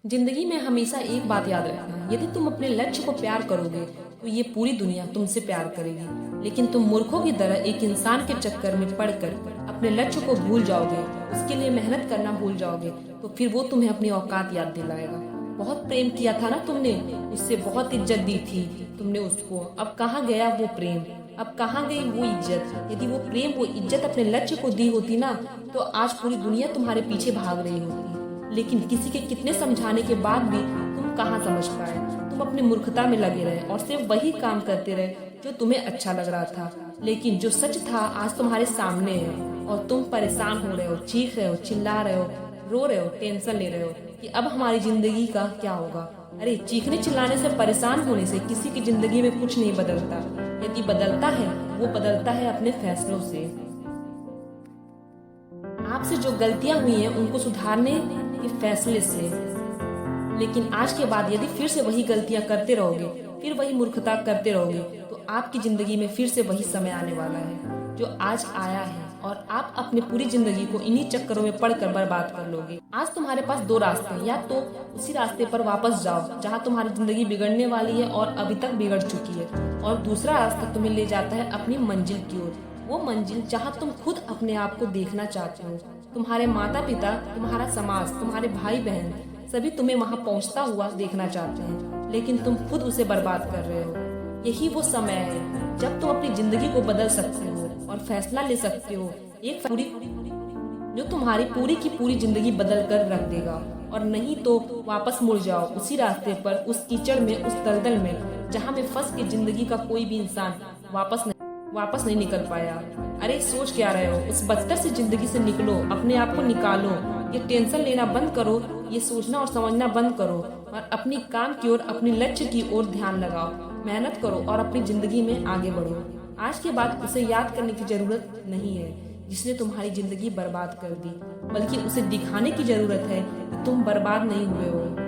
जिंदगी में हमेशा एक बात याद रखना, यदि तुम अपने लक्ष्य को प्यार करोगे तो ये पूरी दुनिया तुमसे प्यार करेगी। लेकिन तुम मूर्खों की तरह एक इंसान के चक्कर में पड़कर अपने लक्ष्य को भूल जाओगे, उसके लिए मेहनत करना भूल जाओगे, तो फिर वो तुम्हें अपनी औकात याद दिलाएगा। बहुत प्रेम किया था ना तुमने, उससे बहुत इज्जत दी थी तुमने उसको, अब कहाँ गया वो प्रेम, अब कहाँ गई वो इज्जत। यदि वो प्रेम वो इज्जत अपने लक्ष्य को दी होती ना, तो आज पूरी दुनिया तुम्हारे पीछे भाग रही होती। लेकिन किसी के कितने समझाने के बाद भी तुम कहाँ समझ पाए। तुम अपनी मूर्खता में लगे रहे और सिर्फ वही काम करते रहे जो तुम्हें अच्छा लग रहा था। लेकिन जो सच था आज तुम्हारे सामने है और तुम परेशान हो रहे हो, चीख रहे हो, चिल्ला रहे हो, रो रहे हो, टेंशन ले रहे हो कि अब हमारी जिंदगी का क्या होगा। अरे चीखने चिल्लाने से, परेशान होने से किसी की जिंदगी में कुछ नहीं बदलता। यदि बदलता है वो बदलता है अपने फैसलों से। आपसे जो गलतियां हुई हैं उनको सुधारने के फैसले से। लेकिन आज के बाद यदि फिर से वही गलतियां करते रहोगे, फिर वही मूर्खता करते रहोगे, तो आपकी जिंदगी में फिर से वही समय आने वाला है जो आज आया है, और आप अपनी पूरी जिंदगी को इन्हीं चक्करों में पड़कर बर्बाद कर लोगे। आज तुम्हारे पास दो रास्ते हैं, या तो उसी रास्ते पर वापस जाओ जहाँ तुम्हारी जिंदगी बिगड़ने वाली है और अभी तक बिगड़ चुकी है, और दूसरा रास्ता तुम्हें ले जाता है अपनी मंजिल की ओर। वो मंजिल जहाँ तुम खुद अपने आप को देखना चाहते हो। तुम्हारे माता पिता, तुम्हारा समाज, तुम्हारे भाई बहन सभी तुम्हें वहाँ पहुँचता हुआ देखना चाहते हैं, लेकिन तुम खुद उसे बर्बाद कर रहे हो। यही वो समय है जब तुम अपनी जिंदगी को बदल सकते हो और फैसला ले सकते हो, एक पूरी जो तुम्हारी पूरी की पूरी जिंदगी बदल कर रख देगा। और नहीं तो वापस मुड़ जाओ उसी रास्ते पर, उस कीचड़ में, उस दलदल में जहाँ में फंस के जिंदगी का कोई भी इंसान वापस नहीं निकल पाया। अरे सोच क्या रहे हो, उस बदतर से जिंदगी से निकलो, अपने आप को निकालो। ये टेंशन लेना बंद करो, ये सोचना और समझना बंद करो, और अपनी काम की ओर, अपनी लक्ष्य की ओर ध्यान लगाओ, मेहनत करो और अपनी जिंदगी में आगे बढ़ो। आज के बाद उसे याद करने की जरूरत नहीं है जिसने तुम्हारी जिंदगी बर्बाद कर दी, बल्कि उसे दिखाने की जरूरत है कि तुम बर्बाद नहीं हुए हो।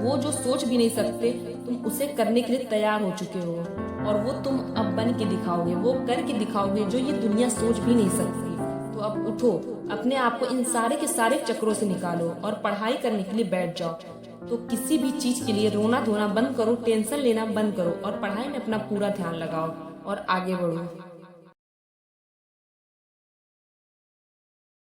वो जो सोच भी नहीं सकते, तुम उसे करने के लिए तैयार हो चुके हो, और वो तुम अब बन के दिखाओगे, वो करके दिखाओगे जो ये दुनिया सोच भी नहीं सकती। तो अब उठो, अपने आप को इन सारे के सारे चक्रों से निकालो और पढ़ाई करने के लिए बैठ जाओ। तो किसी भी चीज के लिए रोना धोना बंद करो, टेंशन लेना बंद करो, और पढ़ाई में अपना पूरा ध्यान लगाओ और आगे बढ़ो।